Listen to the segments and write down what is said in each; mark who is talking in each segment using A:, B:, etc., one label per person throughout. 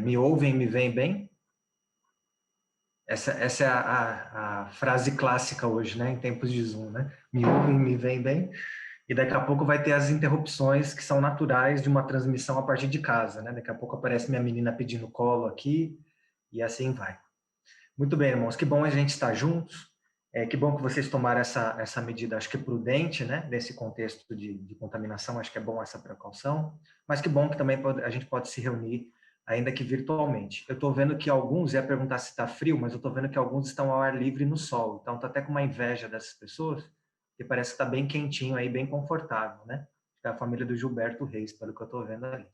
A: Me ouvem, me veem bem? Essa é a frase clássica hoje, né? Em tempos de Zoom, né? Me ouvem, me veem bem? E daqui a pouco vai ter as interrupções que são naturais de uma transmissão a partir de casa, né? Daqui a pouco aparece minha menina pedindo colo aqui e assim vai. Muito bem, irmãos, que bom a gente estar juntos. Que bom que vocês tomaram essa medida, acho que prudente, né? Nesse contexto de contaminação, acho que é bom essa precaução. Mas que bom que também a gente pode se reunir, ainda que virtualmente. Eu estou vendo que alguns, ia perguntar se está frio, mas eu estou vendo que alguns estão ao ar livre no sol. Então, estou até com uma inveja dessas pessoas, que parece que está bem quentinho aí, bem confortável, né? É a família do Gilberto Reis, pelo que eu estou vendo ali.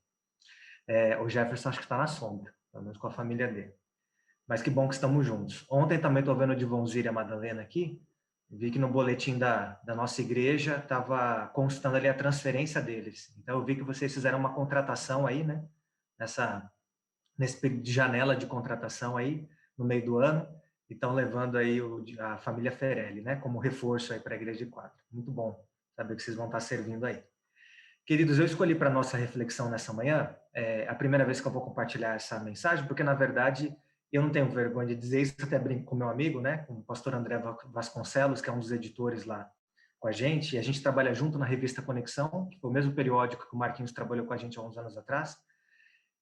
A: O Jefferson acho que está na sombra, pelo menos com a família dele. Mas que bom que estamos juntos. Ontem também estou vendo o Divonzir e a Madalena aqui. Vi que no boletim da nossa igreja estava constando ali a transferência deles. Então eu vi que vocês fizeram uma contratação aí, né? Nesse período de janela de contratação aí, no meio do ano. E estão levando aí a família Ferelli, né? Como reforço aí para a igreja de Quadra. Muito bom saber que vocês vão estar servindo aí. Queridos, eu escolhi para a nossa reflexão nessa manhã, a primeira vez que eu vou compartilhar essa mensagem, porque, na verdade, eu não tenho vergonha de dizer isso, até brinco com meu amigo, né, com o pastor André Vasconcelos, que é um dos editores lá com a gente, e a gente trabalha junto na revista Conexão, que foi o mesmo periódico que o Marquinhos trabalhou com a gente há uns anos atrás,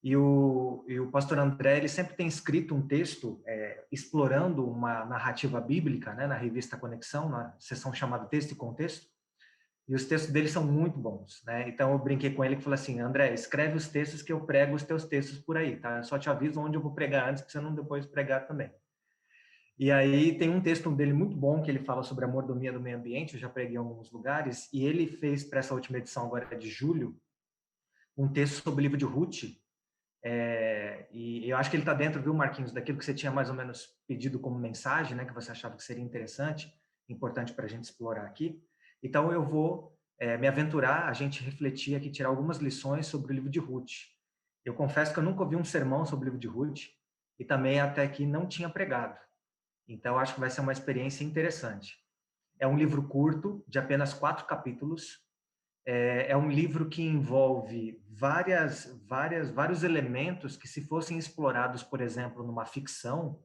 A: e o pastor André, ele sempre tem escrito um texto explorando uma narrativa bíblica, né, na revista Conexão, na seção chamada Texto e Contexto, e os textos dele são muito bons, né? Então eu brinquei com ele e falei assim, André, escreve os textos que eu prego os teus textos por aí, tá? Eu só te aviso onde eu vou pregar antes, para você não depois pregar também. E aí tem um texto dele muito bom que ele fala sobre a mordomia do meio ambiente, eu já preguei em alguns lugares, e ele fez para essa última edição agora de julho, um texto sobre o livro de Ruth, e eu acho que ele está dentro, viu, Marquinhos, daquilo que você tinha mais ou menos pedido como mensagem, né, que você achava que seria interessante, importante para a gente explorar aqui. Então eu vou me aventurar a gente refletir aqui, tirar algumas lições sobre o livro de Ruth. Eu confesso que eu nunca ouvi um sermão sobre o livro de Ruth e também até aqui não tinha pregado. Então acho que vai ser uma experiência interessante. É um livro curto, de apenas 4 capítulos. É um livro que envolve vários elementos que, se fossem explorados, por exemplo, numa ficção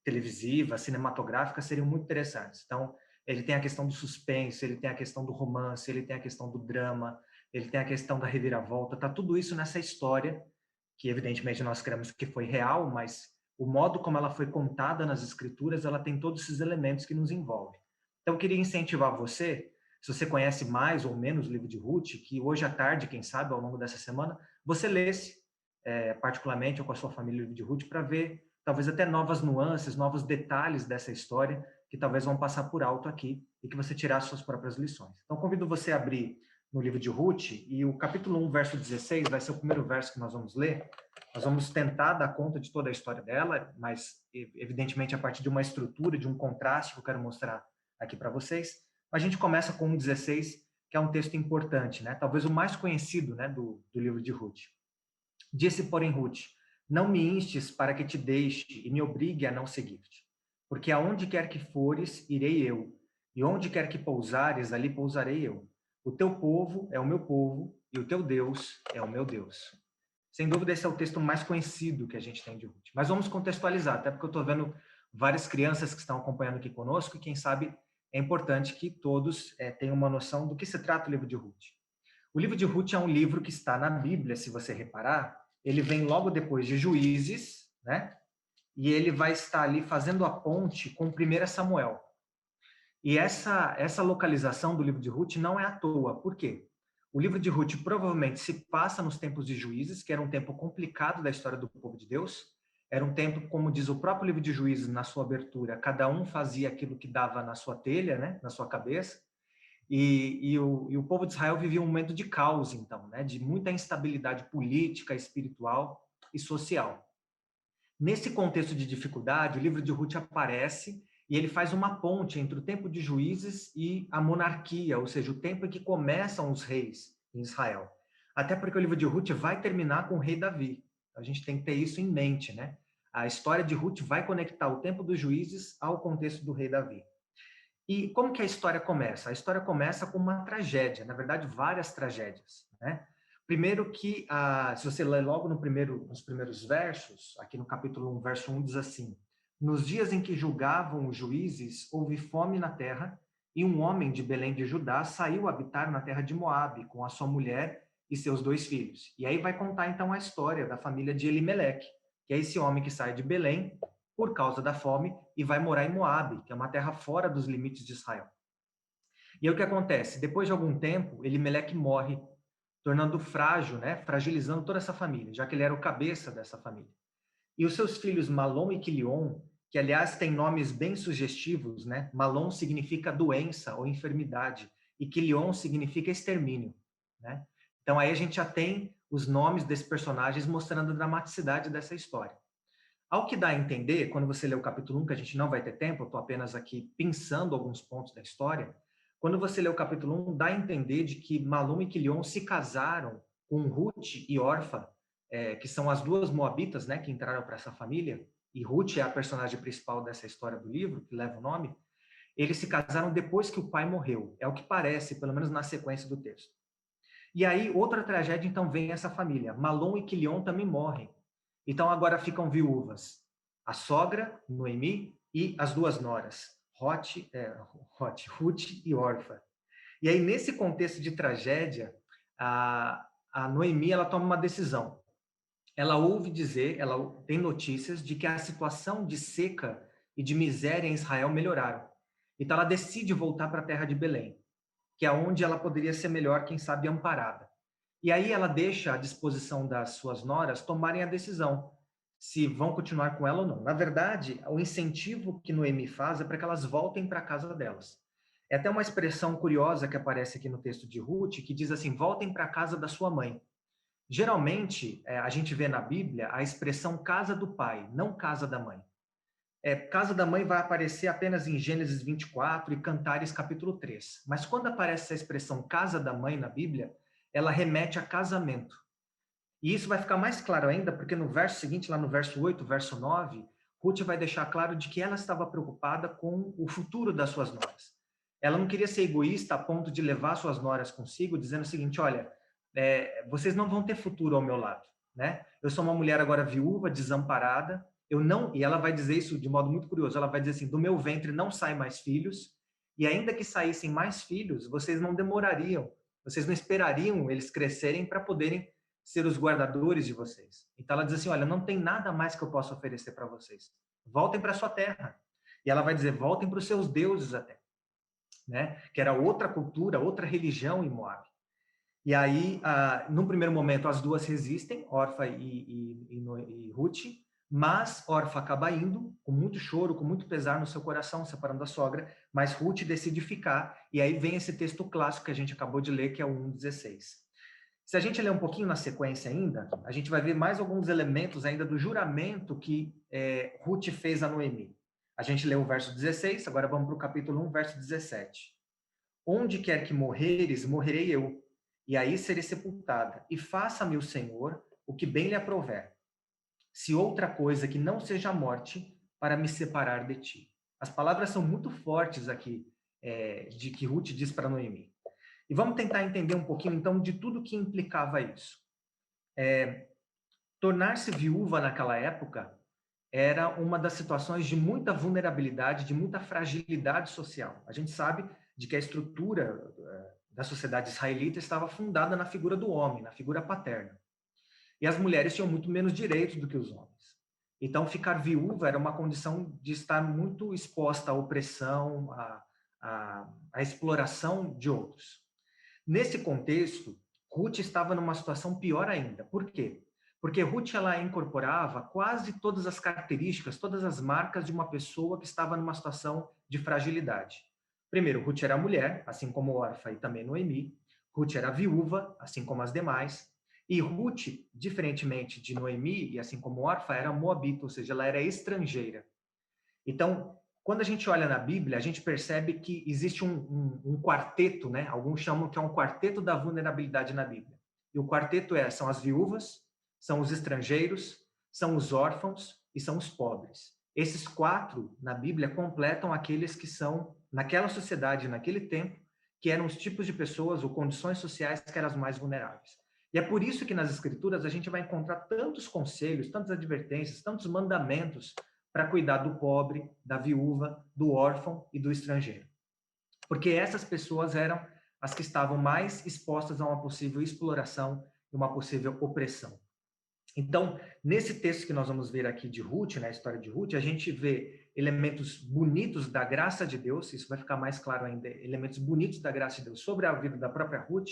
A: televisiva, cinematográfica, seriam muito interessantes. Então, ele tem a questão do suspense, ele tem a questão do romance, ele tem a questão do drama, ele tem a questão da reviravolta, tá tudo isso nessa história, que evidentemente nós cremos que foi real, mas o modo como ela foi contada nas escrituras, ela tem todos esses elementos que nos envolvem. Então, eu queria incentivar você, se você conhece mais ou menos o livro de Ruth, que hoje à tarde, quem sabe, ao longo dessa semana, você lesse, particularmente ou com a sua família, o livro de Ruth, para ver talvez até novas nuances, novos detalhes dessa história que talvez vão passar por alto aqui e que você tirar suas próprias lições. Então, convido você a abrir no livro de Ruth, e o capítulo 1, verso 16, vai ser o primeiro verso que nós vamos ler. Nós vamos tentar dar conta de toda a história dela, mas, evidentemente, a partir de uma estrutura, de um contraste que eu quero mostrar aqui para vocês. A gente começa com o 16, que é um texto importante, né? Talvez o mais conhecido, né, do livro de Ruth. Disse, porém, Ruth, não me instes para que te deixe e me obrigue a não seguir-te. Porque aonde quer que fores, irei eu, e onde quer que pousares, ali pousarei eu. O teu povo é o meu povo, e o teu Deus é o meu Deus. Sem dúvida, esse é o texto mais conhecido que a gente tem de Ruth. Mas vamos contextualizar, até porque eu estou vendo várias crianças que estão acompanhando aqui conosco, e quem sabe é importante que todos tenham uma noção do que se trata o livro de Ruth. O livro de Ruth é um livro que está na Bíblia, se você reparar, ele vem logo depois de Juízes, né? E ele vai estar ali fazendo a ponte com 1 Samuel. E essa localização do livro de Ruth não é à toa. Por quê? O livro de Ruth provavelmente se passa nos tempos de Juízes, que era um tempo complicado da história do povo de Deus. Era um tempo, como diz o próprio livro de Juízes na sua abertura, cada um fazia aquilo que dava na sua telha, né? Na sua cabeça. E o povo de Israel vivia um momento de caos, então, né? De muita instabilidade política, espiritual e social. Nesse contexto de dificuldade, o livro de Ruth aparece e ele faz uma ponte entre o tempo de Juízes e a monarquia, ou seja, o tempo em que começam os reis em Israel. Até porque o livro de Ruth vai terminar com o rei Davi. A gente tem que ter isso em mente, né? A história de Ruth vai conectar o tempo dos Juízes ao contexto do rei Davi. E como que a história começa? A história começa com uma tragédia, na verdade, várias tragédias, né? Primeiro que, se você ler logo nos primeiros versos, aqui no capítulo 1, verso 1, diz assim: Nos dias em que julgavam os juízes, houve fome na terra, e um homem de Belém de Judá saiu habitar na terra de Moabe, com a sua mulher e seus 2 filhos. E aí vai contar, então, a história da família de Elimeleque, que é esse homem que sai de Belém por causa da fome e vai morar em Moabe, que é uma terra fora dos limites de Israel. E aí o que acontece? Depois de algum tempo, Elimeleque morre, tornando frágil, né, fragilizando toda essa família, já que ele era o cabeça dessa família. E os seus filhos Malom e Quilion, que aliás têm nomes bem sugestivos, né? Malom significa doença ou enfermidade e Quilion significa extermínio, né? Então aí a gente já tem os nomes desses personagens mostrando a dramaticidade dessa história. Ao que dá a entender, quando você lê o capítulo 1, que a gente não vai ter tempo, eu estou apenas aqui pensando alguns pontos da história, quando você lê o capítulo 1, dá a entender de que Malom e Quilion se casaram com Ruth e Orfa, que são as duas moabitas, né, que entraram para essa família, e Ruth é a personagem principal dessa história do livro, que leva o nome. Eles se casaram depois que o pai morreu, é o que parece, pelo menos na sequência do texto. E aí, outra tragédia, então, vem essa família. Malom e Quilion também morrem. Então, agora ficam viúvas a sogra, Noemi, e as duas noras, Ruth e Orfa. E aí, nesse contexto de tragédia, a Noemi ela toma uma decisão. Ela ouve dizer, ela tem notícias de que a situação de seca e de miséria em Israel melhoraram. Então, ela decide voltar para a terra de Belém, que é onde ela poderia ser melhor, quem sabe, amparada. E aí ela deixa à disposição das suas noras tomarem a decisão se vão continuar com ela ou não. Na verdade, o incentivo que Noemi faz é para que elas voltem para a casa delas. É até uma expressão curiosa que aparece aqui no texto de Ruth, que diz assim: voltem para a casa da sua mãe. Geralmente, a gente vê na Bíblia a expressão casa do pai, não casa da mãe. Casa da mãe vai aparecer apenas em Gênesis 24 e Cantares capítulo 3. Mas quando aparece essa expressão casa da mãe na Bíblia, ela remete a casamento. E isso vai ficar mais claro ainda, porque no verso seguinte, lá no verso 8, verso 9, Ruth vai deixar claro de que ela estava preocupada com o futuro das suas noras. Ela não queria ser egoísta a ponto de levar suas noras consigo, dizendo o seguinte: olha, vocês não vão ter futuro ao meu lado, né? Eu sou uma mulher agora viúva, desamparada, eu não, e ela vai dizer isso de modo muito curioso, ela vai dizer assim: do meu ventre não saem mais filhos, e ainda que saíssem mais filhos, vocês não demorariam, vocês não esperariam eles crescerem para poderem ser os guardadores de vocês. Então ela diz assim: olha, não tem nada mais que eu possa oferecer para vocês. Voltem para sua terra. E ela vai dizer: voltem para os seus deuses até, né? Que era outra cultura, outra religião em Moab. E aí, num primeiro momento, as duas resistem, Orfa e Ruth, mas Orfa acaba indo, com muito choro, com muito pesar no seu coração, separando a sogra, mas Ruth decide ficar, e aí vem esse texto clássico que a gente acabou de ler, que é o 1:16. Se a gente ler um pouquinho na sequência ainda, a gente vai ver mais alguns elementos ainda do juramento que Ruth fez a Noemi. A gente leu o verso 16, agora vamos para o capítulo 1, verso 17. Onde quer que morreres, morrerei eu, e aí serei sepultada. E faça-me o Senhor o que bem lhe aprouver. Se outra coisa que não seja a morte, para me separar de ti. As palavras são muito fortes aqui, de que Ruth diz para Noemi. E vamos tentar entender um pouquinho, então, de tudo que implicava isso. Tornar-se viúva naquela época era uma das situações de muita vulnerabilidade, de muita fragilidade social. A gente sabe de que a estrutura da sociedade israelita estava fundada na figura do homem, na figura paterna. E as mulheres tinham muito menos direitos do que os homens. Então, ficar viúva era uma condição de estar muito exposta à opressão, à exploração de outros. Nesse contexto, Ruth estava numa situação pior ainda. Por quê? Porque Ruth ela incorporava quase todas as características, todas as marcas de uma pessoa que estava numa situação de fragilidade. Primeiro, Ruth era mulher, assim como Orfa e também Noemi. Ruth era viúva, assim como as demais. E Ruth, diferentemente de Noemi e assim como Orfa, era moabita, ou seja, ela era estrangeira. Então, quando a gente olha na Bíblia, a gente percebe que existe um quarteto, né? Alguns chamam que é um quarteto da vulnerabilidade na Bíblia. E o quarteto são as viúvas, são os estrangeiros, são os órfãos e são os pobres. Esses quatro, na Bíblia, completam aqueles que são, naquela sociedade, naquele tempo, que eram os tipos de pessoas ou condições sociais que eram as mais vulneráveis. E é por isso que nas Escrituras a gente vai encontrar tantos conselhos, tantas advertências, tantos mandamentos para cuidar do pobre, da viúva, do órfão e do estrangeiro. Porque essas pessoas eram as que estavam mais expostas a uma possível exploração e uma possível opressão. Então, nesse texto que nós vamos ver aqui de Ruth, na história de Ruth, a gente vê elementos bonitos da graça de Deus, isso vai ficar mais claro ainda, elementos bonitos da graça de Deus sobre a vida da própria Ruth,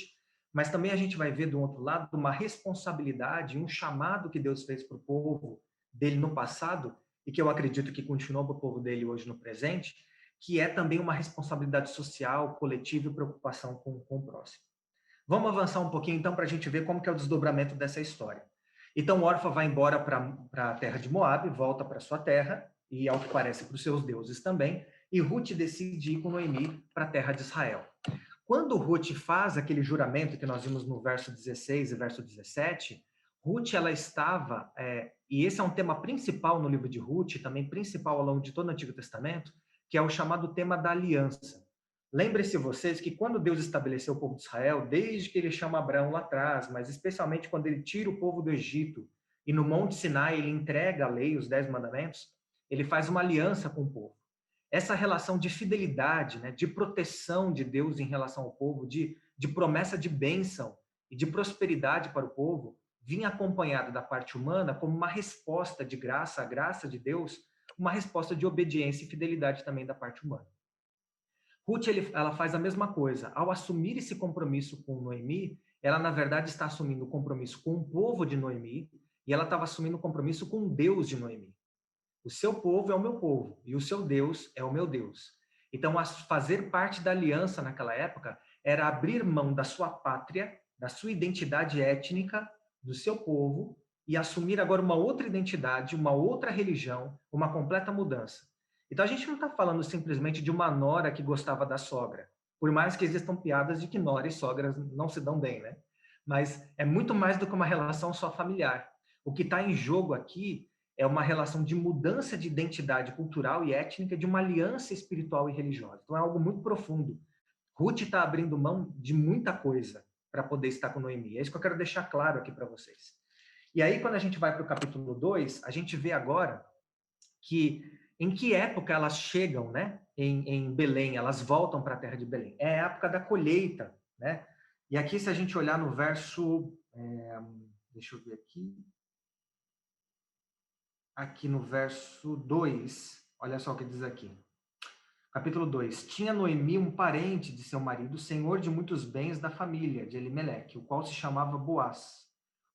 A: mas também a gente vai ver do outro lado uma responsabilidade, um chamado que Deus fez para o povo dele no passado, e que eu acredito que continua para o povo dele hoje no presente, que é também uma responsabilidade social, coletiva e preocupação com o próximo. Vamos avançar um pouquinho então para a gente ver como que é o desdobramento dessa história. Então, Orfa vai embora para a terra de Moabe, volta para sua terra, e ao que parece para os seus deuses também, e Ruth decide ir com Noemi para a terra de Israel. Quando Ruth faz aquele juramento que nós vimos no verso 16 e verso 17, Ruth, ela estava, e esse é um tema principal no livro de Ruth, também principal ao longo de todo o Antigo Testamento, que é o chamado tema da aliança. Lembre-se vocês que quando Deus estabeleceu o povo de Israel, desde que ele chama Abraão lá atrás, mas especialmente quando ele tira o povo do Egito e no Monte Sinai ele entrega a lei, os 10 mandamentos, ele faz uma aliança com o povo. Essa relação de fidelidade, né, de proteção de Deus em relação ao povo, de promessa de bênção e de prosperidade para o povo, vinha acompanhada da parte humana como uma resposta de graça, a graça de Deus, uma resposta de obediência e fidelidade também da parte humana. Ruth, ela faz a mesma coisa. Ao assumir esse compromisso com Noemi, ela, na verdade, está assumindo o compromisso com o povo de Noemi e ela estava assumindo o compromisso com o Deus de Noemi. O seu povo é o meu povo e o seu Deus é o meu Deus. Então, fazer parte da aliança naquela época era abrir mão da sua pátria, da sua identidade étnica, do seu povo e assumir agora uma outra identidade, uma outra religião, uma completa mudança. Então, a gente não está falando simplesmente de uma nora que gostava da sogra, por mais que existam piadas de que nora e sogras não se dão bem, né? Mas é muito mais do que uma relação só familiar. O que está em jogo aqui é uma relação de mudança de identidade cultural e étnica, de uma aliança espiritual e religiosa. Então, é algo muito profundo. Ruth está abrindo mão de muita coisa para poder estar com Noemi. É isso que eu quero deixar claro aqui para vocês. E aí, quando a gente vai para o capítulo 2, a gente vê agora que em que época elas chegam, né, em Belém, elas voltam para a terra de Belém. É a época da colheita, né? E aqui, se a gente olhar no verso... deixa eu ver aqui no verso 2, olha só o que diz aqui. Capítulo 2. Tinha Noemi um parente de seu marido, senhor de muitos bens da família de Elimeleque, o qual se chamava Boaz.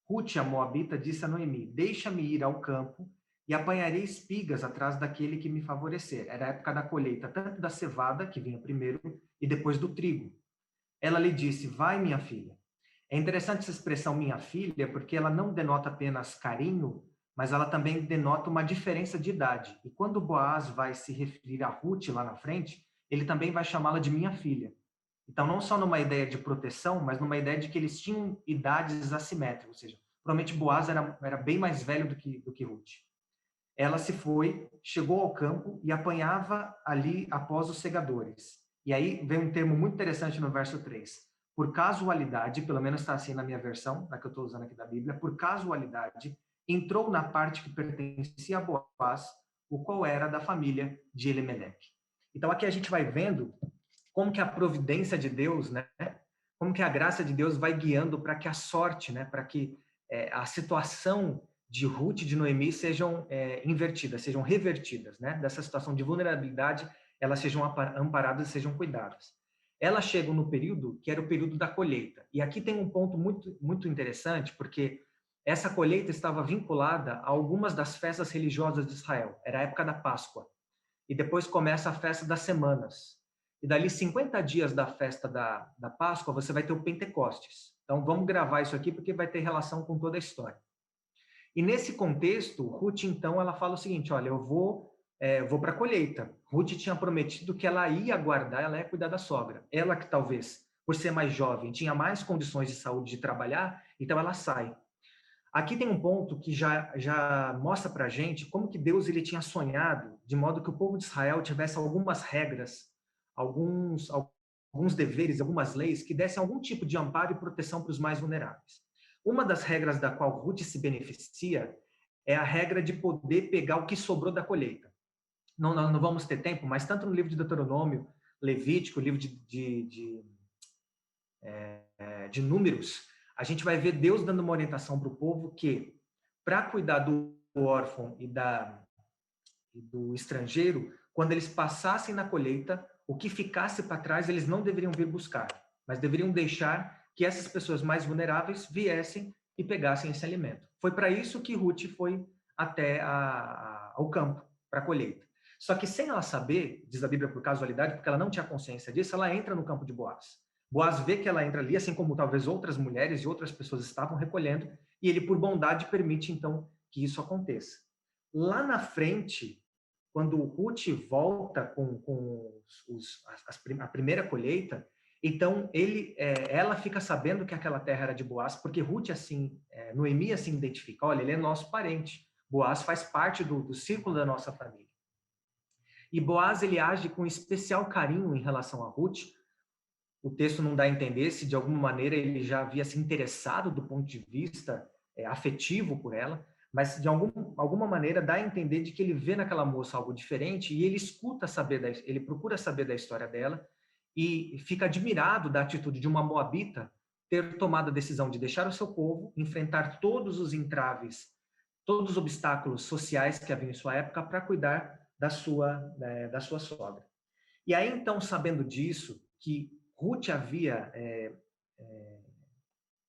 A: Ruth, a moabita, disse a Noemi, deixa-me ir ao campo e apanharei espigas atrás daquele que me favorecer. Era a época da colheita, tanto da cevada, que vinha primeiro, e depois do trigo. Ela lhe disse, vai, minha filha. É interessante essa expressão, minha filha, porque ela não denota apenas carinho, mas ela também denota uma diferença de idade. E quando Boaz vai se referir a Ruth lá na frente, ele também vai chamá-la de minha filha. Então, não só numa ideia de proteção, mas numa ideia de que eles tinham idades assimétricas, ou seja, provavelmente Boaz era bem mais velho do que Ruth. Ela se foi, chegou ao campo e apanhava ali após os segadores. E aí vem um termo muito interessante no verso 3. Por casualidade, pelo menos está assim na minha versão, na que eu estou usando aqui da Bíblia, por casualidade, entrou na parte que pertencia a Boaz, o qual era da família de Elimeleque. Então aqui a gente vai vendo como que a providência de Deus, né, como que a graça de Deus vai guiando para que a sorte, né, para que a situação de Ruth e de Noemi sejam invertidas, sejam revertidas, né, dessa situação de vulnerabilidade, elas sejam amparadas e sejam cuidadas. Elas chegam no período que era o período da colheita. E aqui tem um ponto muito, muito interessante, porque essa colheita estava vinculada a algumas das festas religiosas de Israel. Era a época da Páscoa. E depois começa a festa das semanas. E dali 50 dias da festa da Páscoa, você vai ter o Pentecostes. Então, vamos gravar isso aqui, porque vai ter relação com toda a história. E nesse contexto, Ruth, então, ela fala o seguinte, olha, eu vou para a colheita. Ruth tinha prometido que ela ia guardar, ela ia cuidar da sogra. Ela que talvez, por ser mais jovem, tinha mais condições de saúde de trabalhar, então ela sai. Aqui tem um ponto que já mostra para a gente como que Deus ele tinha sonhado, de modo que o povo de Israel tivesse algumas regras, alguns deveres, algumas leis que dessem algum tipo de amparo e proteção para os mais vulneráveis. Uma das regras da qual Ruth se beneficia é a regra de poder pegar o que sobrou da colheita. Não, nós não vamos ter tempo, mas tanto no livro de Deuteronômio, Levítico, livro de Números, a gente vai ver Deus dando uma orientação para o povo que, para cuidar do órfão e do estrangeiro, quando eles passassem na colheita, o que ficasse para trás eles não deveriam vir buscar, mas deveriam deixar que essas pessoas mais vulneráveis viessem e pegassem esse alimento. Foi para isso que Ruth foi até ao campo, para a colheita. Só que sem ela saber, diz a Bíblia por casualidade, porque ela não tinha consciência disso, ela entra no campo de Boaz. Boaz vê que ela entra ali, assim como talvez outras mulheres e outras pessoas estavam recolhendo, e ele, por bondade, permite, então, que isso aconteça. Lá na frente, quando Ruth volta com a primeira colheita, então ela fica sabendo que aquela terra era de Boaz, porque Ruth, assim, Noemi assim identifica, olha, ele é nosso parente, Boaz faz parte do círculo da nossa família. E Boaz, ele age com especial carinho em relação a Ruth. O texto não dá a entender se de alguma maneira ele já havia se interessado do ponto de vista afetivo por ela, mas de alguma maneira dá a entender de que ele vê naquela moça algo diferente e ele ele procura saber da história dela e fica admirado da atitude de uma moabita ter tomado a decisão de deixar o seu povo, enfrentar todos os entraves, todos os obstáculos sociais que haviam em sua época para cuidar da sua sogra. E aí, então, sabendo disso, que Ruth havia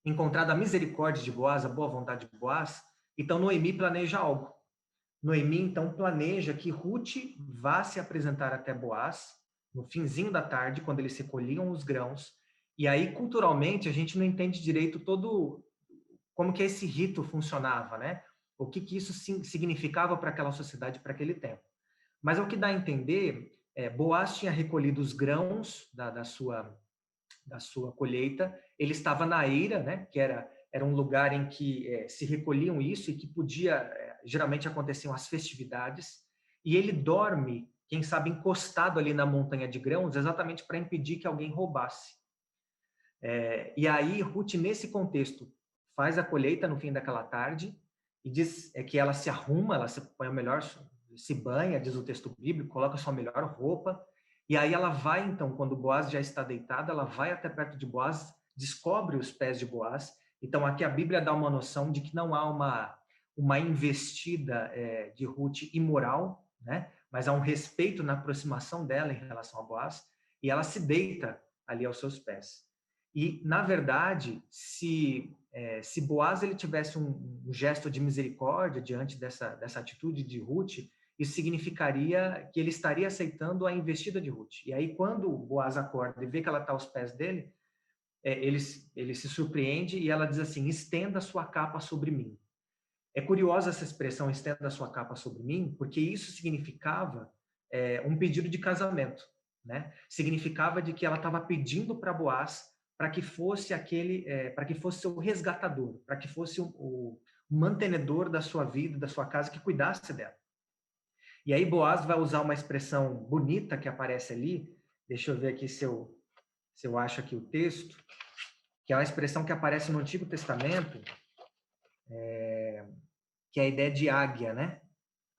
A: encontrado a misericórdia de Boaz, a boa vontade de Boaz, então Noemi planeja algo. Noemi, então, planeja que Ruth vá se apresentar até Boaz no finzinho da tarde, quando eles recolhiam os grãos, e aí, culturalmente, a gente não entende direito como que esse rito funcionava, né? O que isso significava para aquela sociedade, para aquele tempo. Mas o que dá a entender, Boaz tinha recolhido os grãos da sua colheita, ele estava na eira, né, que era um lugar em que se recolhiam isso e que geralmente aconteciam as festividades, e ele dorme, quem sabe, encostado ali na montanha de grãos, exatamente para impedir que alguém roubasse. E aí, Ruth, nesse contexto, faz a colheita no fim daquela tarde, e diz que ela se arruma, ela se põe o melhor, se banha, diz o texto bíblico, coloca a sua melhor roupa, e aí ela vai, então, quando Boaz já está deitado, ela vai até perto de Boaz, descobre os pés de Boaz. Então, aqui a Bíblia dá uma noção de que não há uma investida de Ruth imoral, né? Mas há um respeito na aproximação dela em relação a Boaz, e ela se deita ali aos seus pés. E, na verdade, se Boaz ele tivesse um gesto de misericórdia diante dessa atitude de Ruth, isso significaria que ele estaria aceitando a investida de Ruth. E aí, quando Boaz acorda e vê que ela está aos pés dele, ele se surpreende e ela diz assim, estenda a sua capa sobre mim. É curiosa essa expressão, estenda a sua capa sobre mim, porque isso significava um pedido de casamento, né? Significava de que ela estava pedindo para Boaz para que fosse para que fosse o resgatador, para que fosse o mantenedor da sua vida, da sua casa, que cuidasse dela. E aí Boaz vai usar uma expressão bonita que aparece ali, deixa eu ver aqui se eu acho aqui o texto, que é uma expressão que aparece no Antigo Testamento, que é a ideia de águia, né?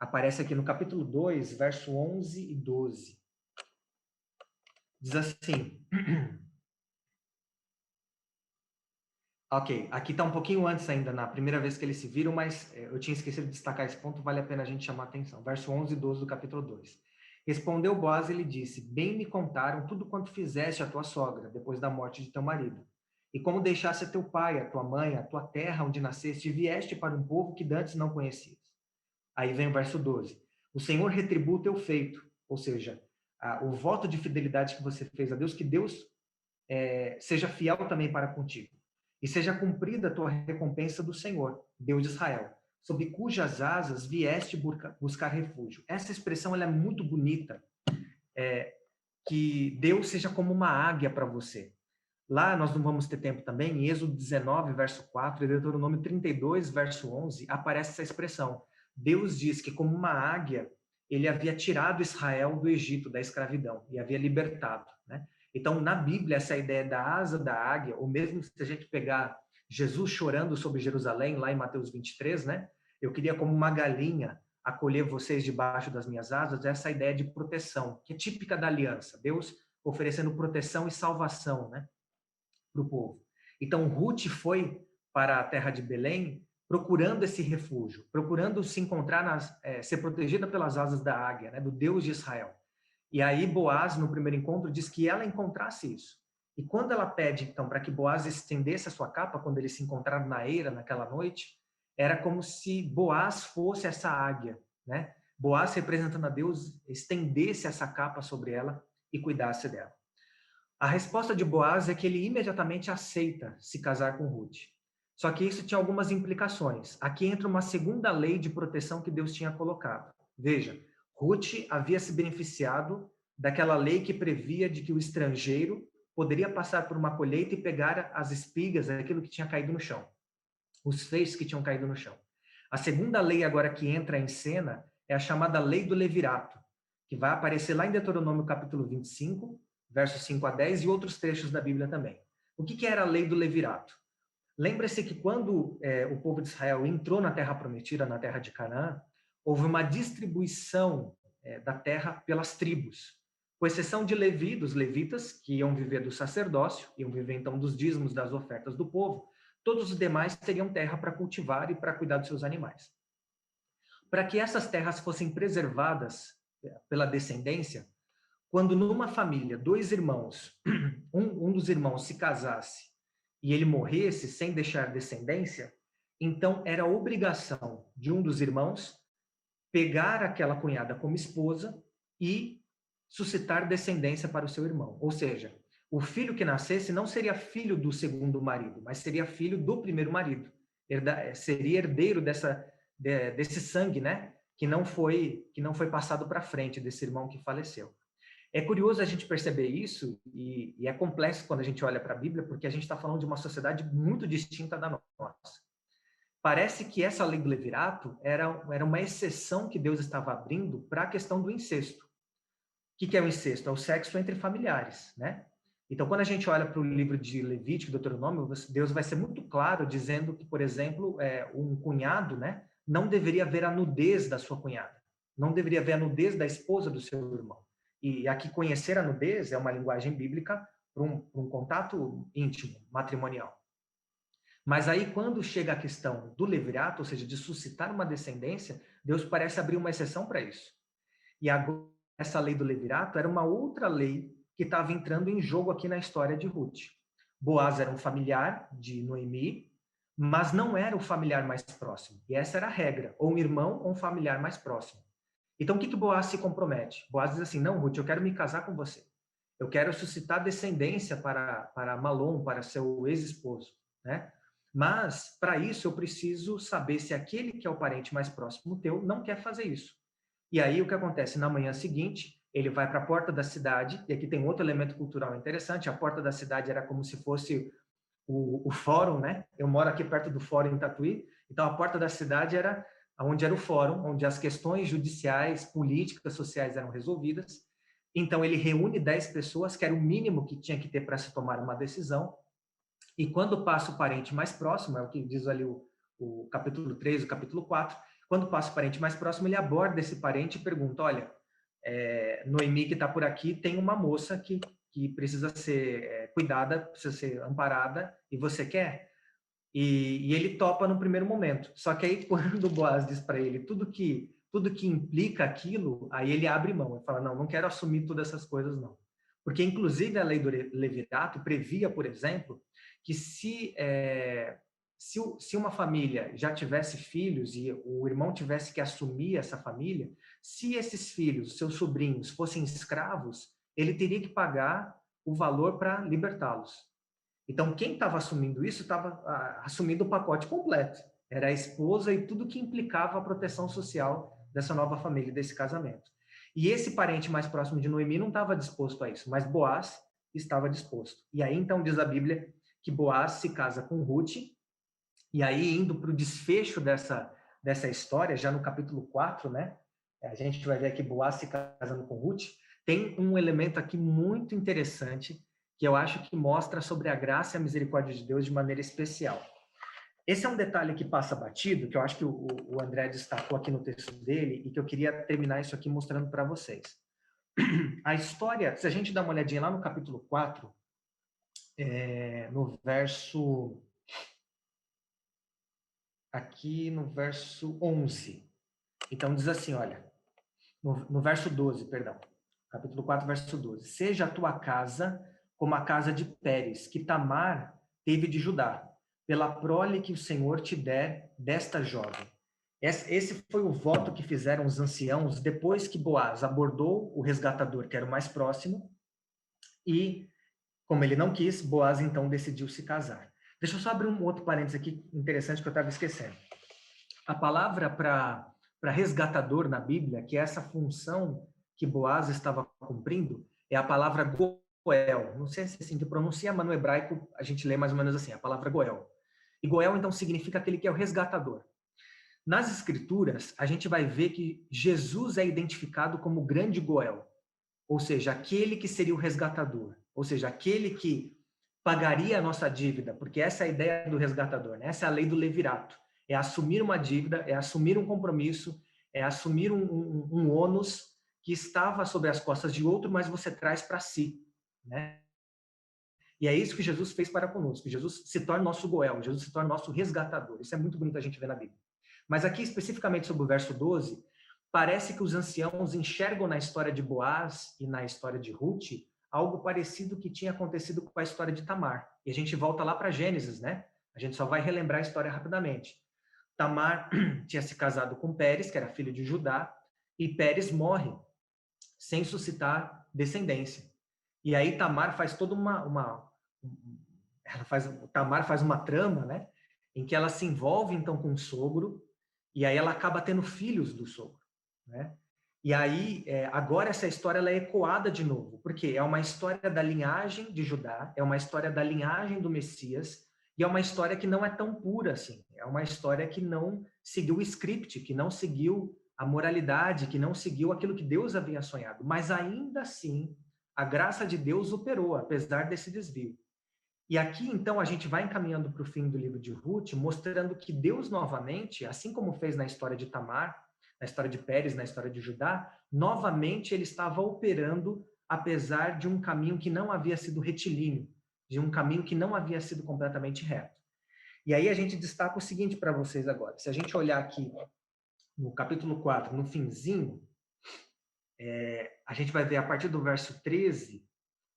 A: Aparece aqui no capítulo 2, verso 11 e 12. Diz assim... Ok, aqui está um pouquinho antes ainda, na primeira vez que eles se viram, mas eu tinha esquecido de destacar esse ponto, vale a pena a gente chamar a atenção. Verso 11 e 12 do capítulo 2. Respondeu Boaz e lhe disse, bem me contaram tudo quanto fizeste a tua sogra, depois da morte de teu marido. E como deixaste a teu pai, a tua mãe, a tua terra onde nasceste, e vieste para um povo que dantes não conhecias. Aí vem o verso 12. O Senhor retribua o teu feito, ou seja, o voto de fidelidade que você fez a Deus, que Deus seja fiel também para contigo. E seja cumprida a tua recompensa do Senhor, Deus de Israel, sob cujas asas vieste buscar refúgio. Essa expressão ela é muito bonita, que Deus seja como uma águia para você. Lá nós não vamos ter tempo também, em Êxodo 19, verso 4, e Deuteronômio 32, verso 11, aparece essa expressão. Deus diz que como uma águia, ele havia tirado Israel do Egito, da escravidão, e havia libertado, né? Então, na Bíblia, essa ideia da asa da águia, ou mesmo se a gente pegar Jesus chorando sobre Jerusalém, lá em Mateus 23, né? Eu queria, como uma galinha, acolher vocês debaixo das minhas asas, essa ideia de proteção, que é típica da aliança. Deus oferecendo proteção e salvação, né, para o povo. Então, Ruth foi para a terra de Belém procurando esse refúgio, procurando se encontrar, ser protegida pelas asas da águia, né, do Deus de Israel. E aí Boaz, no primeiro encontro, diz que ela encontrasse isso. E quando ela pede, então, para que Boaz estendesse a sua capa, quando eles se encontraram na eira naquela noite, era como se Boaz fosse essa águia, né? Boaz, representando a Deus, estendesse essa capa sobre ela e cuidasse dela. A resposta de Boaz é que ele imediatamente aceita se casar com Ruth. Só que isso tinha algumas implicações. Aqui entra uma segunda lei de proteção que Deus tinha colocado. Veja, Ruth havia se beneficiado daquela lei que previa de que o estrangeiro poderia passar por uma colheita e pegar as espigas, aquilo que tinha caído no chão, os feixes que tinham caído no chão. A segunda lei agora que entra em cena é a chamada lei do levirato, que vai aparecer lá em Deuteronômio capítulo 25, versos 5 a 10 e outros trechos da Bíblia também. O que era a lei do levirato? Lembre-se que quando o povo de Israel entrou na Terra Prometida, na Terra de Canaã, houve uma distribuição da terra pelas tribos, com exceção de Levi, dos levitas, que iam viver do sacerdócio, iam viver então dos dízimos das ofertas do povo, todos os demais teriam terra para cultivar e para cuidar dos seus animais. Para que essas terras fossem preservadas pela descendência, quando numa família, dois irmãos, um dos irmãos se casasse e ele morresse sem deixar descendência, então era obrigação de um dos irmãos pegar aquela cunhada como esposa e suscitar descendência para o seu irmão. Ou seja, o filho que nascesse não seria filho do segundo marido, mas seria filho do primeiro marido. Seria herdeiro desse sangue, né? Que não foi passado para frente desse irmão que faleceu. É curioso a gente perceber isso, e é complexo quando a gente olha para a Bíblia, porque a gente está falando de uma sociedade muito distinta da nossa. Parece que essa lei do levirato era uma exceção que Deus estava abrindo para a questão do incesto. O que é o incesto? É o sexo entre familiares, né? Então, quando a gente olha para o livro de Levítico e Deuteronômio, Deus vai ser muito claro dizendo que, por exemplo, um cunhado, né, não deveria ver a nudez da sua cunhada, não deveria ver a nudez da esposa do seu irmão. E aqui conhecer a nudez é uma linguagem bíblica para um contato íntimo, matrimonial. Mas aí, quando chega a questão do levirato, ou seja, de suscitar uma descendência, Deus parece abrir uma exceção para isso. E agora, essa lei do levirato era uma outra lei que estava entrando em jogo aqui na história de Ruth. Boaz era um familiar de Noemi, mas não era o familiar mais próximo. E essa era a regra, ou um irmão ou um familiar mais próximo. Então, o que Boaz se compromete? Boaz diz assim, não, Ruth, eu quero me casar com você. Eu quero suscitar descendência para Malom, para seu ex-esposo, né? Mas, para isso, eu preciso saber se aquele que é o parente mais próximo teu não quer fazer isso. E aí, o que acontece? Na manhã seguinte, ele vai para a porta da cidade, e aqui tem outro elemento cultural interessante, a porta da cidade era como se fosse o fórum, né? Eu moro aqui perto do fórum em Tatuí, então a porta da cidade era onde era o fórum, onde as questões judiciais, políticas, sociais eram resolvidas. Então, ele reúne 10 pessoas, que era o mínimo que tinha que ter para se tomar uma decisão, e quando passa o parente mais próximo, é o que diz ali o capítulo 3, o capítulo 4, quando passa o parente mais próximo, ele aborda esse parente e pergunta, olha, Noemi que está por aqui tem uma moça que precisa ser cuidada, precisa ser amparada, e você quer? E ele topa no primeiro momento. Só que aí, quando o Boaz diz para ele tudo que implica aquilo, aí ele abre mão e fala, não quero assumir todas essas coisas, não. Porque, inclusive, a lei do levirato previa, por exemplo, que se uma família já tivesse filhos e o irmão tivesse que assumir essa família, se esses filhos, seus sobrinhos, fossem escravos, ele teria que pagar o valor para libertá-los. Então, quem estava assumindo isso estava assumindo o pacote completo. Era a esposa e tudo que implicava a proteção social dessa nova família, desse casamento. E esse parente mais próximo de Noemi não estava disposto a isso, mas Boaz estava disposto. E aí, então, diz a Bíblia que Boaz se casa com Ruth, e aí, indo para o desfecho dessa história, já no capítulo 4, né? A gente vai ver aqui Boaz se casando com Ruth. Tem um elemento aqui muito interessante que eu acho que mostra sobre a graça e a misericórdia de Deus de maneira especial. Esse é um detalhe que passa batido, que eu acho que o André destacou aqui no texto dele, e que eu queria terminar isso aqui mostrando para vocês. A história, se a gente dá uma olhadinha lá no capítulo 4, no verso... Aqui no verso 11. Então diz assim, olha, no verso 12, perdão. Capítulo 4, verso 12. Seja a tua casa como a casa de Pérez, que Tamar teve de Judá, pela prole que o Senhor te der desta jovem. Esse foi o voto que fizeram os anciãos depois que Boaz abordou o resgatador, que era o mais próximo, e, como ele não quis, Boaz então decidiu se casar. Deixa eu só abrir um outro parênteses aqui interessante que eu estava esquecendo. A palavra para resgatador na Bíblia, que é essa função que Boaz estava cumprindo, é a palavra Goel. Não sei se é assim que pronuncia, mas no hebraico a gente lê mais ou menos assim, a palavra Goel. E Goel, então, significa aquele que é o resgatador. Nas Escrituras, a gente vai ver que Jesus é identificado como o grande Goel, ou seja, aquele que seria o resgatador, ou seja, aquele que pagaria a nossa dívida, porque essa é a ideia do resgatador, né? Essa é a lei do levirato, é assumir uma dívida, é assumir um compromisso, é assumir um ônus que estava sobre as costas de outro, mas você traz para si, né? E é isso que Jesus fez para conosco. Jesus se torna nosso Goel, Jesus se torna nosso resgatador. Isso é muito bonito a gente ver na Bíblia. Mas aqui, especificamente sobre o verso 12, parece que os anciãos enxergam na história de Boaz e na história de Ruth algo parecido que tinha acontecido com a história de Tamar. E a gente volta lá para Gênesis, né? A gente só vai relembrar a história rapidamente. Tamar tinha se casado com Pérez, que era filho de Judá, e Pérez morre sem suscitar descendência. E aí Tamar faz toda Tamar faz uma trama, né, em que ela se envolve então com o sogro e aí ela acaba tendo filhos do sogro, né? E aí agora essa história ela é ecoada de novo, porque é uma história da linhagem de Judá, é uma história da linhagem do Messias e é uma história que não é tão pura assim. É uma história que não seguiu o script, que não seguiu a moralidade, que não seguiu aquilo que Deus havia sonhado, mas ainda assim a graça de Deus operou, apesar desse desvio. E aqui, então, a gente vai encaminhando para o fim do livro de Ruth, mostrando que Deus, novamente, assim como fez na história de Tamar, na história de Pérez, na história de Judá, novamente ele estava operando, apesar de um caminho que não havia sido retilíneo, de um caminho que não havia sido completamente reto. E aí a gente destaca o seguinte para vocês agora. Se a gente olhar aqui no capítulo 4, no finzinho, a gente vai ver a partir do verso 13,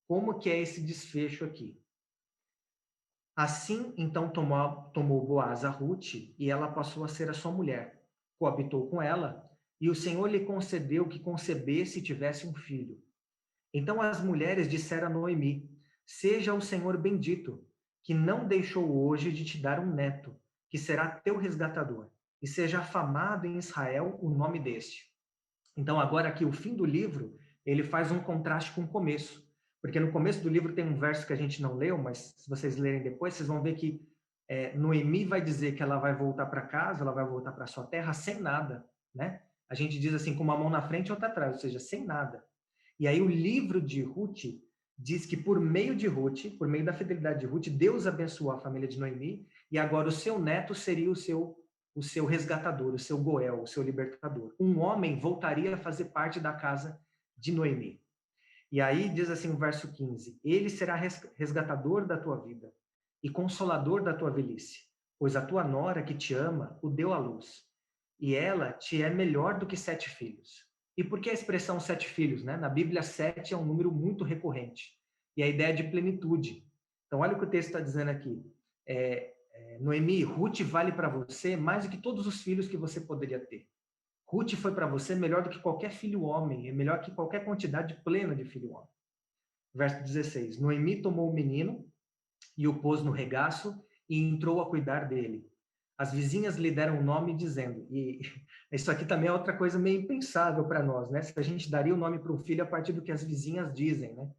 A: como que é esse desfecho aqui. Assim, então, tomou Boaz a Ruth, e ela passou a ser a sua mulher. Coabitou com ela, e o Senhor lhe concedeu que concebesse e tivesse um filho. Então as mulheres disseram a Noemi: Seja o Senhor bendito, que não deixou hoje de te dar um neto, que será teu resgatador, e seja afamado em Israel o nome deste. Então, agora aqui, o fim do livro, ele faz um contraste com o começo. Porque no começo do livro tem um verso que a gente não leu, mas se vocês lerem depois, vocês vão ver que Noemi vai dizer que ela vai voltar para casa, ela vai voltar para sua terra sem nada, né? A gente diz assim, com uma mão na frente e outra atrás, ou seja, sem nada. E aí o livro de Ruth diz que por meio de Ruth, por meio da fidelidade de Ruth, Deus abençoou a família de Noemi, e agora o seu neto seria o seu resgatador, o seu Goel, o seu libertador. Um homem voltaria a fazer parte da casa de Noemi. E aí diz assim o verso 15: Ele será resgatador da tua vida e consolador da tua velhice, pois a tua nora que te ama o deu à luz, e ela te é melhor do que 7 filhos. E por que a expressão 7 filhos, né? Na Bíblia, 7 é um número muito recorrente, e a ideia de plenitude. Então, olha o que o texto está dizendo aqui. Noemi, Ruth vale para você mais do que todos os filhos que você poderia ter. Ruth foi para você melhor do que qualquer filho homem, é melhor que qualquer quantidade plena de filho homem. Verso 16. Noemi tomou o menino e o pôs no regaço e entrou a cuidar dele. As vizinhas lhe deram o nome dizendo, e isso aqui também é outra coisa meio impensável para nós, né? Se a gente daria o nome para um filho a partir do que as vizinhas dizem, né?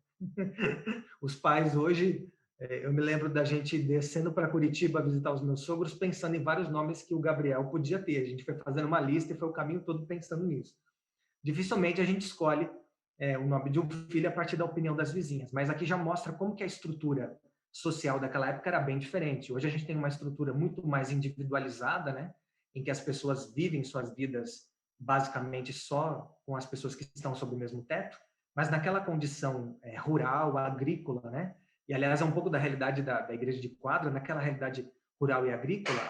A: Os pais hoje, eu me lembro da gente descendo para Curitiba visitar os meus sogros, pensando em vários nomes que o Gabriel podia ter. A gente foi fazendo uma lista e foi o caminho todo pensando nisso. Dificilmente a gente escolhe o nome de um filho a partir da opinião das vizinhas, mas aqui já mostra como que a estrutura social daquela época era bem diferente. Hoje a gente tem uma estrutura muito mais individualizada, né? Em que as pessoas vivem suas vidas basicamente só com as pessoas que estão sob o mesmo teto, mas naquela condição rural, agrícola, né? E, aliás, é um pouco da realidade da igreja de Quadra, naquela realidade rural e agrícola,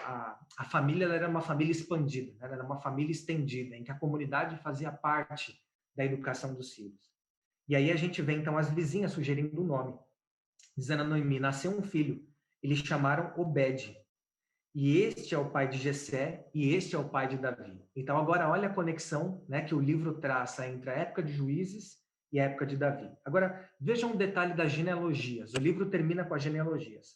A: a família era uma família expandida, né? Era uma família estendida, em que a comunidade fazia parte da educação dos filhos. E aí a gente vê, então, as vizinhas sugerindo o nome, dizendo a Noemi, nasceu um filho, eles chamaram Obed, e este é o pai de Jessé, e este é o pai de Davi. Então, agora, olha a conexão, né, que o livro traça entre a época de Juízes e a época de Davi. Agora, veja um detalhe das genealogias. O livro termina com as genealogias.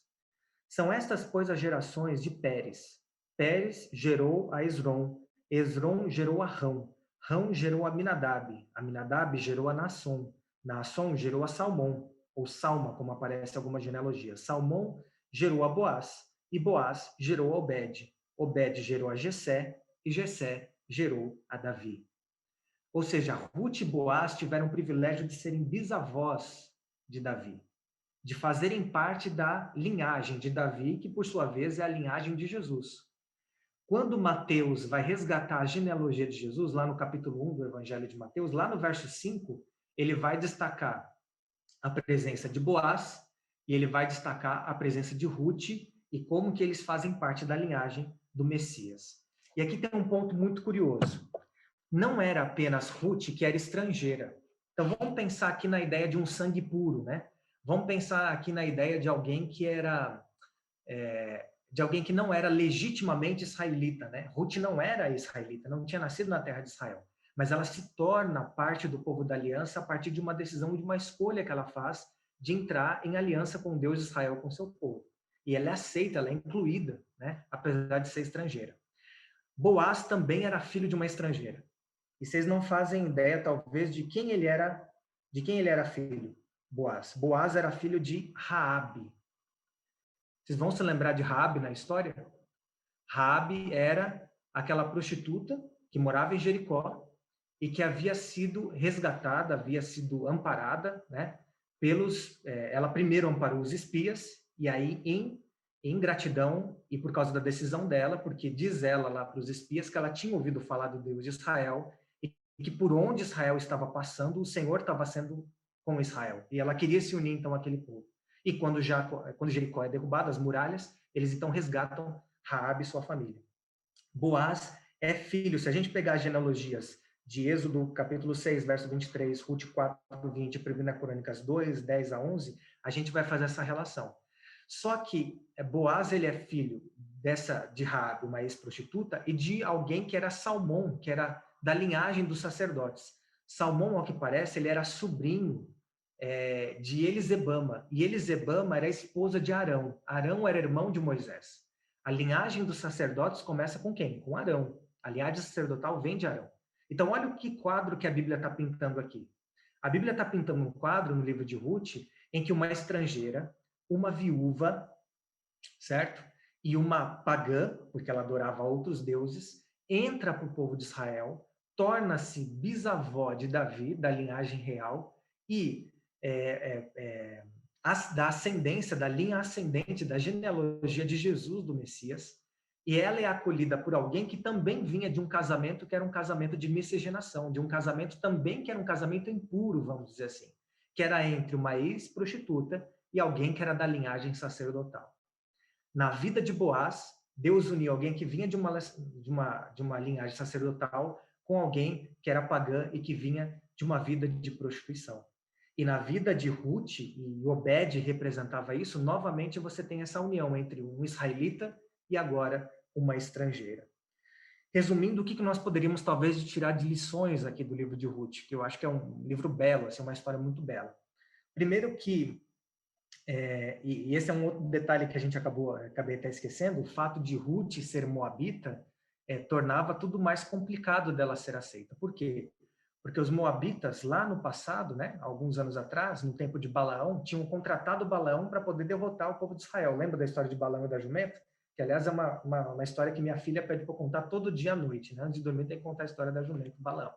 A: São estas, pois, as gerações de Pérez. Pérez gerou a Esrom. Esrom gerou a Rão. Rão gerou a Aminadab. Aminadab gerou a Naasson. Naasson gerou a Salmão, ou Salma, como aparece em algumas genealogias. Salmão gerou a Boaz. E Boaz gerou a Obed. Obed gerou a Jessé. E Jessé gerou a Davi. Ou seja, Ruth e Boaz tiveram o privilégio de serem bisavós de Davi, de fazerem parte da linhagem de Davi, que por sua vez é a linhagem de Jesus. Quando Mateus vai resgatar a genealogia de Jesus, lá no capítulo 1 do Evangelho de Mateus, lá no verso 5, ele vai destacar a presença de Boaz e ele vai destacar a presença de Ruth e como que eles fazem parte da linhagem do Messias. E aqui tem um ponto muito curioso. Não era apenas Ruth que era estrangeira. Então vamos pensar aqui na ideia de um sangue puro, né? Vamos pensar aqui na ideia de alguém que era de alguém que não era legitimamente israelita, né? Ruth não era israelita, não tinha nascido na terra de Israel, mas ela se torna parte do povo da aliança a partir de uma decisão, de uma escolha que ela faz de entrar em aliança com Deus de Israel, com seu povo. E ela é aceita, ela é incluída, né? Apesar de ser estrangeira. Boaz também era filho de uma estrangeira. E vocês não fazem ideia, talvez, de quem ele era filho. Boaz. Boaz era filho de Raabe. Vocês vão se lembrar de Raabe na história? Raabe era aquela prostituta que morava em Jericó e que havia sido resgatada, havia sido amparada, né? Ela primeiro amparou os espias e aí em gratidão e por causa da decisão dela, porque diz ela lá para os espias que ela tinha ouvido falar do Deus de Israel e que por onde Israel estava passando, o Senhor estava sendo com Israel. E ela queria se unir então àquele povo. E quando Jericó é derrubada, as muralhas, eles então resgatam Raabe e sua família. Boaz é filho, se a gente pegar as genealogias de Êxodo capítulo 6, verso 23, Ruth 4, 20, 1 Crônicas 2, 10 a 11, a gente vai fazer essa relação. Só que Boaz, ele é filho de Raabe, uma ex-prostituta, e de alguém que era Salmão, que era da linhagem dos sacerdotes. Salmão, ao que parece, ele era sobrinho de Elisebama, e Elisebama era a esposa de Arão. Arão era irmão de Moisés. A linhagem dos sacerdotes começa com quem? Com Arão. A linhagem sacerdotal vem de Arão. Então, olha o que quadro que a Bíblia está pintando aqui. A Bíblia está pintando um quadro no livro de Ruth em que uma estrangeira, uma viúva, certo? E uma pagã, porque ela adorava outros deuses, entra para o povo de Israel, torna-se bisavó de Davi, da linhagem real, e da ascendência, da linha ascendente, da genealogia de Jesus, do Messias, e ela é acolhida por alguém que também vinha de um casamento que era um casamento de miscigenação, de um casamento também que era um casamento impuro, vamos dizer assim, que era entre uma ex-prostituta e alguém que era da linhagem sacerdotal. Na vida de Boaz, Deus uniu alguém que vinha de uma linhagem sacerdotal com alguém que era pagã e que vinha de uma vida de prostituição. E na vida de Ruth, e Obed representava isso, novamente você tem essa união entre um israelita e agora uma estrangeira. Resumindo, o que nós poderíamos talvez tirar de lições aqui do livro de Ruth, que eu acho que é um livro belo, assim, uma história muito bela. Primeiro que, e esse é um outro detalhe que a gente acabei até esquecendo, o fato de Ruth ser moabita tornava tudo mais complicado dela ser aceita. Por quê? Porque os moabitas, lá no passado, né, alguns anos atrás, no tempo de Balaão, tinham contratado Balaão para poder derrotar o povo de Israel. Lembra da história de Balaão e da jumenta? Que, aliás, é uma história que minha filha pede para contar todo dia à noite. Né? Antes de dormir, tem que contar a história da jumenta e Balaão.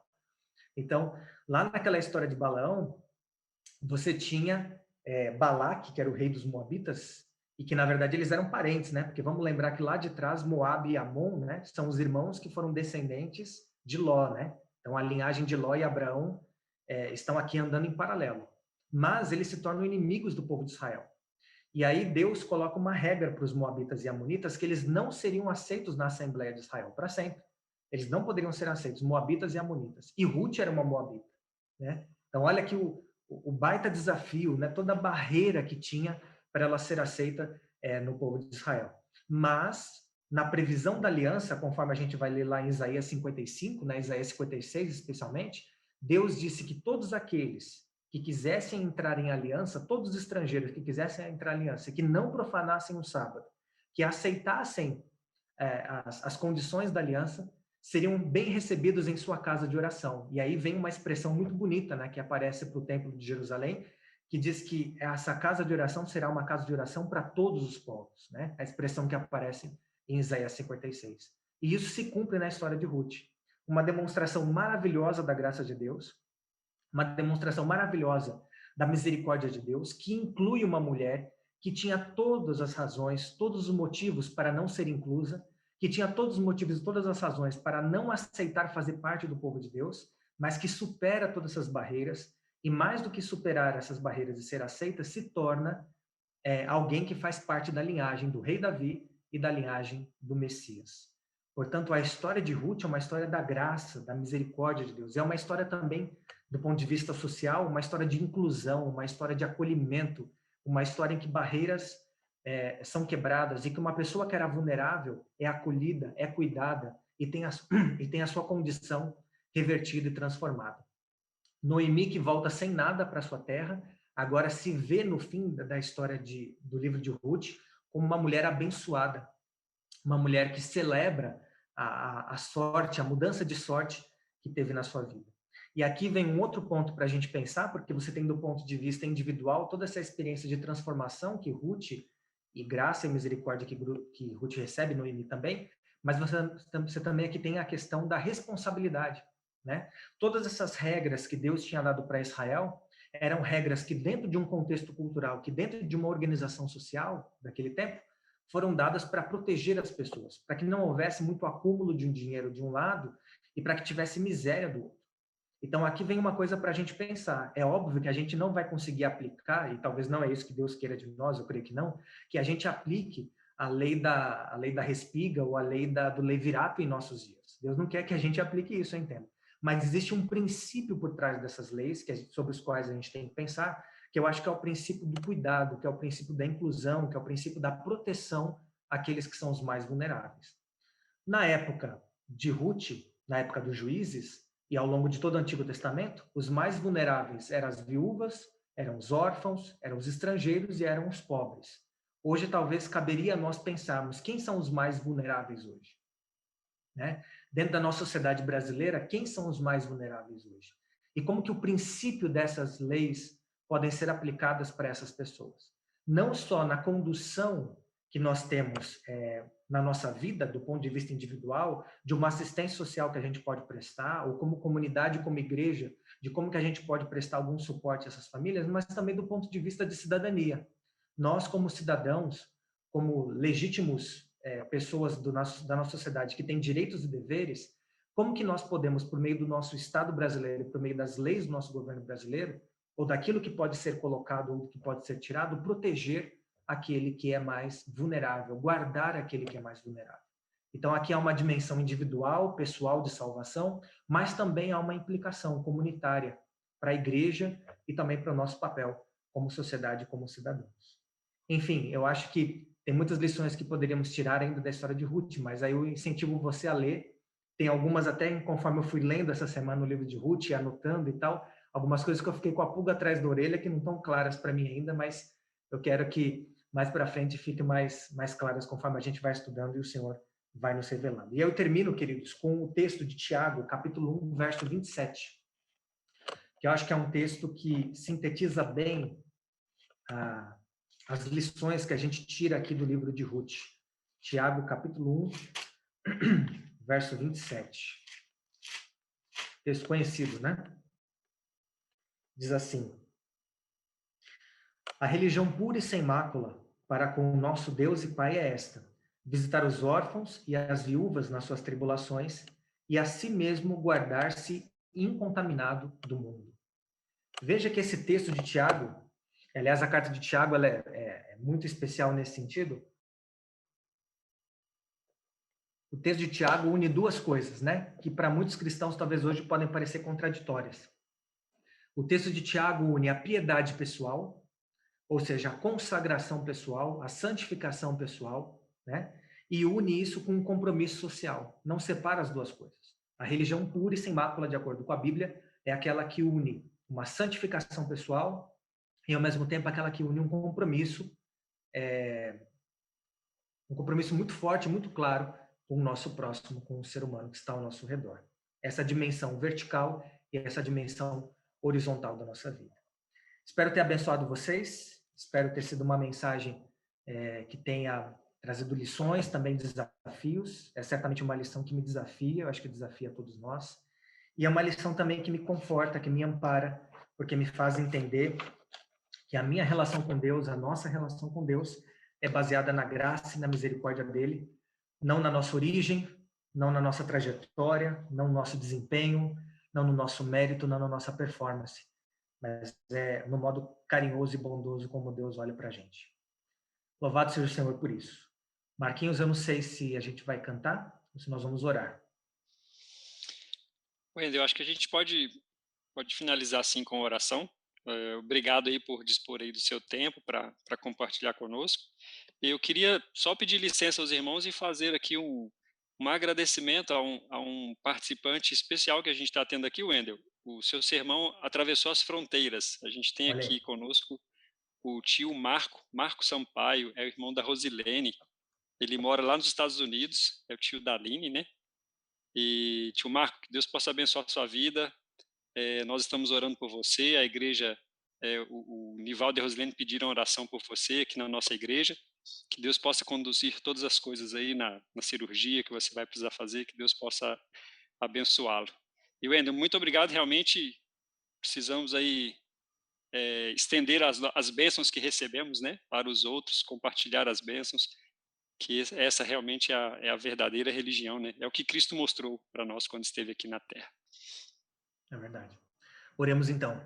A: Então, lá naquela história de Balaão, você tinha Balaque, que era o rei dos moabitas, e que, na verdade, eles eram parentes, né? Porque vamos lembrar que lá de trás, Moabe e Amon, né, são os irmãos que foram descendentes de Ló, né? Então, a linhagem de Ló e Abraão estão aqui andando em paralelo. Mas eles se tornam inimigos do povo de Israel. E aí Deus coloca uma regra para os moabitas e amonitas que eles não seriam aceitos na Assembleia de Israel para sempre. Eles não poderiam ser aceitos, moabitas e amonitas. E Ruth era uma moabita, né? Então, olha aqui o baita desafio, né? Toda a barreira que tinha para ela ser aceita no povo de Israel. Mas, na previsão da aliança, conforme a gente vai ler lá em Isaías 55, né? Isaías 56 especialmente, Deus disse que todos aqueles que quisessem entrar em aliança, todos os estrangeiros que quisessem entrar em aliança, que não profanassem o sábado, que aceitassem as condições da aliança, seriam bem recebidos em sua casa de oração. E aí vem uma expressão muito bonita, né, que aparece para o Templo de Jerusalém, que diz que essa casa de oração será uma casa de oração para todos os povos, né? A expressão que aparece em Isaías 56. E isso se cumpre na história de Ruth. Uma demonstração maravilhosa da graça de Deus, uma demonstração maravilhosa da misericórdia de Deus, que inclui uma mulher que tinha todas as razões, todos os motivos para não ser inclusa, que tinha todos os motivos e todas as razões para não aceitar fazer parte do povo de Deus, mas que supera todas essas barreiras, e mais do que superar essas barreiras e ser aceita, se torna alguém que faz parte da linhagem do rei Davi e da linhagem do Messias. Portanto, a história de Ruth é uma história da graça, da misericórdia de Deus. É uma história também, do ponto de vista social, uma história de inclusão, uma história de acolhimento, uma história em que barreiras são quebradas e que uma pessoa que era vulnerável é acolhida, é cuidada e tem e tem a sua condição revertida e transformada. Noemi, que volta sem nada para sua terra, agora se vê no fim da história do livro de Ruth como uma mulher abençoada, uma mulher que celebra a sorte, a mudança de sorte que teve na sua vida. E aqui vem um outro ponto para a gente pensar, porque você tem do ponto de vista individual toda essa experiência de transformação que Ruth, e graça e misericórdia que Ruth recebe, Noemi também, mas você também aqui tem a questão da responsabilidade, né? Todas essas regras que Deus tinha dado para Israel eram regras que dentro de um contexto cultural, que dentro de uma organização social daquele tempo, foram dadas para proteger as pessoas, para que não houvesse muito acúmulo de um dinheiro de um lado e para que tivesse miséria do outro. Então, aqui vem uma coisa para a gente pensar. É óbvio que a gente não vai conseguir aplicar, e talvez não é isso que Deus queira de nós, eu creio que não, que a gente aplique a lei da respiga ou a lei do levirato em nossos dias. Deus não quer que a gente aplique isso, eu entendo. Mas existe um princípio por trás dessas leis, sobre os quais a gente tem que pensar, que eu acho que é o princípio do cuidado, que é o princípio da inclusão, que é o princípio da proteção àqueles que são os mais vulneráveis. Na época de Ruth, na época dos juízes, e ao longo de todo o Antigo Testamento, os mais vulneráveis eram as viúvas, eram os órfãos, eram os estrangeiros e eram os pobres. Hoje, talvez, caberia a nós pensarmos quem são os mais vulneráveis hoje, né? Dentro da nossa sociedade brasileira, quem são os mais vulneráveis hoje? E como que o princípio dessas leis podem ser aplicadas para essas pessoas? Não só na condução que nós temos na nossa vida, do ponto de vista individual, de uma assistência social que a gente pode prestar, ou como comunidade, como igreja, de como que a gente pode prestar algum suporte a essas famílias, mas também do ponto de vista de cidadania. Nós, como cidadãos, como legítimos pessoas da nossa sociedade que têm direitos e deveres, como que nós podemos, por meio do nosso Estado brasileiro, por meio das leis do nosso governo brasileiro, ou daquilo que pode ser colocado ou que pode ser tirado, proteger aquele que é mais vulnerável, guardar aquele que é mais vulnerável. Então, aqui há uma dimensão individual, pessoal de salvação, mas também há uma implicação comunitária para a igreja e também para o nosso papel como sociedade, como cidadãos. Enfim, eu acho que tem muitas lições que poderíamos tirar ainda da história de Ruth, mas aí eu incentivo você a ler. Tem algumas até, conforme eu fui lendo essa semana o livro de Ruth, anotando e tal, algumas coisas que eu fiquei com a pulga atrás da orelha que não estão claras para mim ainda, mas eu quero que mais para frente fiquem mais claras conforme a gente vai estudando e o Senhor vai nos revelando. E eu termino, queridos, com o texto de Tiago, capítulo 1, verso 27, que eu acho que é um texto que sintetiza bem as lições que a gente tira aqui do livro de Ruth. Tiago, capítulo 1, verso 27. Texto conhecido, né? Diz assim: a religião pura e sem mácula para com o nosso Deus e Pai é esta: visitar os órfãos e as viúvas nas suas tribulações e a si mesmo guardar-se incontaminado do mundo. Veja que esse texto de Tiago, aliás, a carta de Tiago ela é muito especial nesse sentido. O texto de Tiago une duas coisas, né? Que para muitos cristãos talvez hoje podem parecer contraditórias. O texto de Tiago une a piedade pessoal, ou seja, a consagração pessoal, a santificação pessoal, né? E une isso com um compromisso social. Não separa as duas coisas. A religião pura e sem mácula, de acordo com a Bíblia, é aquela que une uma santificação pessoal e, ao mesmo tempo, aquela que une um compromisso muito forte, muito claro com o nosso próximo, com o ser humano que está ao nosso redor. Essa dimensão vertical e essa dimensão horizontal da nossa vida. Espero ter abençoado vocês, espero ter sido uma mensagem que tenha trazido lições, também desafios. É certamente uma lição que me desafia, eu acho que desafia a todos nós. E é uma lição também que me conforta, que me ampara, porque me faz entender que a minha relação com Deus, a nossa relação com Deus, é baseada na graça e na misericórdia dele, não na nossa origem, não na nossa trajetória, não no nosso desempenho, não no nosso mérito, não na nossa performance, mas é no modo carinhoso e bondoso como Deus olha para a gente. Louvado seja o Senhor por isso. Marquinhos, eu não sei se a gente vai cantar ou se nós vamos orar.
B: Wendel, eu acho que a gente pode finalizar assim com a oração. Obrigado aí por dispor aí do seu tempo para compartilhar conosco. Eu queria só pedir licença aos irmãos e fazer aqui um agradecimento a um participante especial que a gente está tendo aqui, Wendel. O seu sermão atravessou as fronteiras. A gente tem
A: Olha
B: aqui
A: aí.
B: conosco o tio Marco Sampaio, é o irmão da Rosilene. Ele mora lá nos Estados Unidos, é o tio da Aline, né? E tio Marco, que Deus possa abençoar a sua vida. Nós estamos orando por você, a igreja, o Nivaldo e a Rosilene pediram oração por você aqui na nossa igreja, que Deus possa conduzir todas as coisas aí na cirurgia que você vai precisar fazer, que Deus possa abençoá-lo. E Wendel, muito obrigado, realmente precisamos aí estender as bênçãos que recebemos, né, para os outros, compartilhar as bênçãos, que essa realmente é a verdadeira religião, né, é o que Cristo mostrou para nós quando esteve aqui na Terra.
A: É verdade. Oremos então.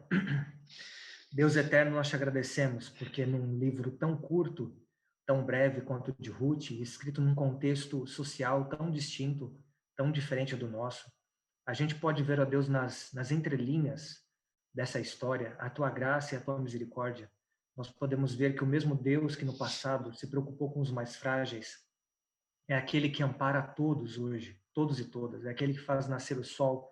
A: Deus eterno, nós te agradecemos, porque num livro tão curto, tão breve quanto o de Ruth, escrito num contexto social tão distinto, tão diferente do nosso, a gente pode ver, ó Deus, nas entrelinhas dessa história, a tua graça e a tua misericórdia. Nós podemos ver que o mesmo Deus que no passado se preocupou com os mais frágeis, é aquele que ampara a todos hoje, todos e todas, é aquele que faz nascer o sol,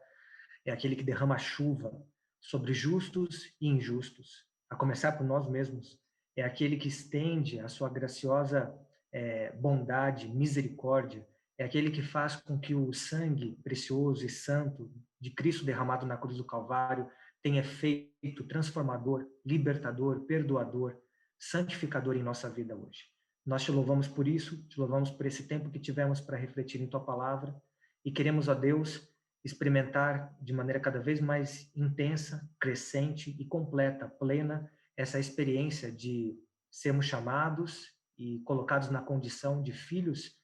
A: é aquele que derrama a chuva sobre justos e injustos, a começar por nós mesmos. É aquele que estende a sua graciosa bondade, misericórdia. É aquele que faz com que o sangue precioso e santo de Cristo derramado na cruz do Calvário tenha efeito transformador, libertador, perdoador, santificador em nossa vida hoje. Nós te louvamos por isso, te louvamos por esse tempo que tivemos para refletir em tua palavra e queremos, ó Deus, experimentar de maneira cada vez mais intensa, crescente e completa, plena, essa experiência de sermos chamados e colocados na condição de filhos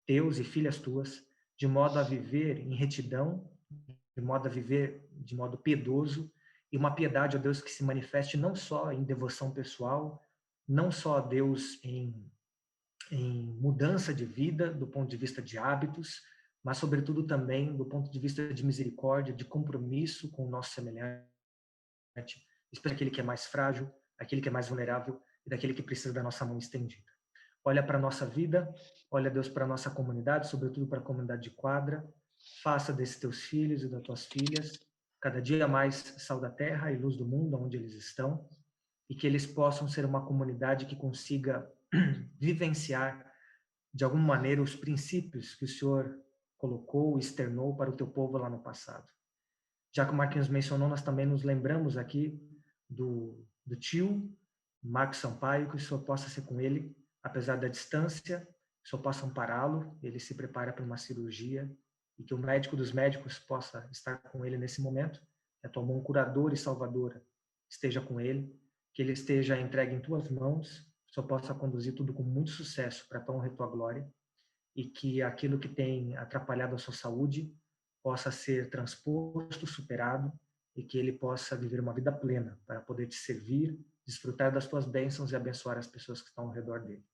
A: teus e filhas tuas, de modo a viver em retidão, de modo a viver de modo piedoso, e uma piedade, ó Deus, que se manifeste não só em devoção pessoal, não só, ó Deus, em mudança de vida, do ponto de vista de hábitos, mas, sobretudo, também do ponto de vista de misericórdia, de compromisso com o nosso semelhante, especialmente aquele que é mais frágil, aquele que é mais vulnerável e daquele que precisa da nossa mão estendida. Olha para a nossa vida, olha, Deus, para a nossa comunidade, sobretudo para a comunidade de Quadra, faça desses teus filhos e das tuas filhas cada dia mais sal da terra e luz do mundo onde eles estão, e que eles possam ser uma comunidade que consiga vivenciar de alguma maneira os princípios que o Senhor colocou, externou para o teu povo lá no passado. Já que o Marquinhos mencionou, nós também nos lembramos aqui do tio Marcos Sampaio, que o Senhor possa ser com ele, apesar da distância, que o Senhor possa ampará-lo, ele se prepara para uma cirurgia, e que o médico dos médicos possa estar com ele nesse momento, que a tua mão curadora e salvadora esteja com ele, que ele esteja entregue em tuas mãos, o Senhor possa conduzir tudo com muito sucesso para a tua honra e tua glória, e que aquilo que tem atrapalhado a sua saúde possa ser transposto, superado, e que ele possa viver uma vida plena para poder te servir, desfrutar das tuas bênçãos e abençoar as pessoas que estão ao redor dele.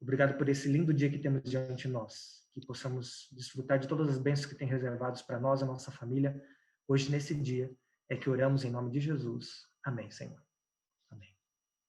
A: Obrigado por esse lindo dia que temos diante de nós, que possamos desfrutar de todas as bênçãos que tem reservados para nós e a nossa família. Hoje, nesse dia, é que oramos em nome de Jesus. Amém, Senhor.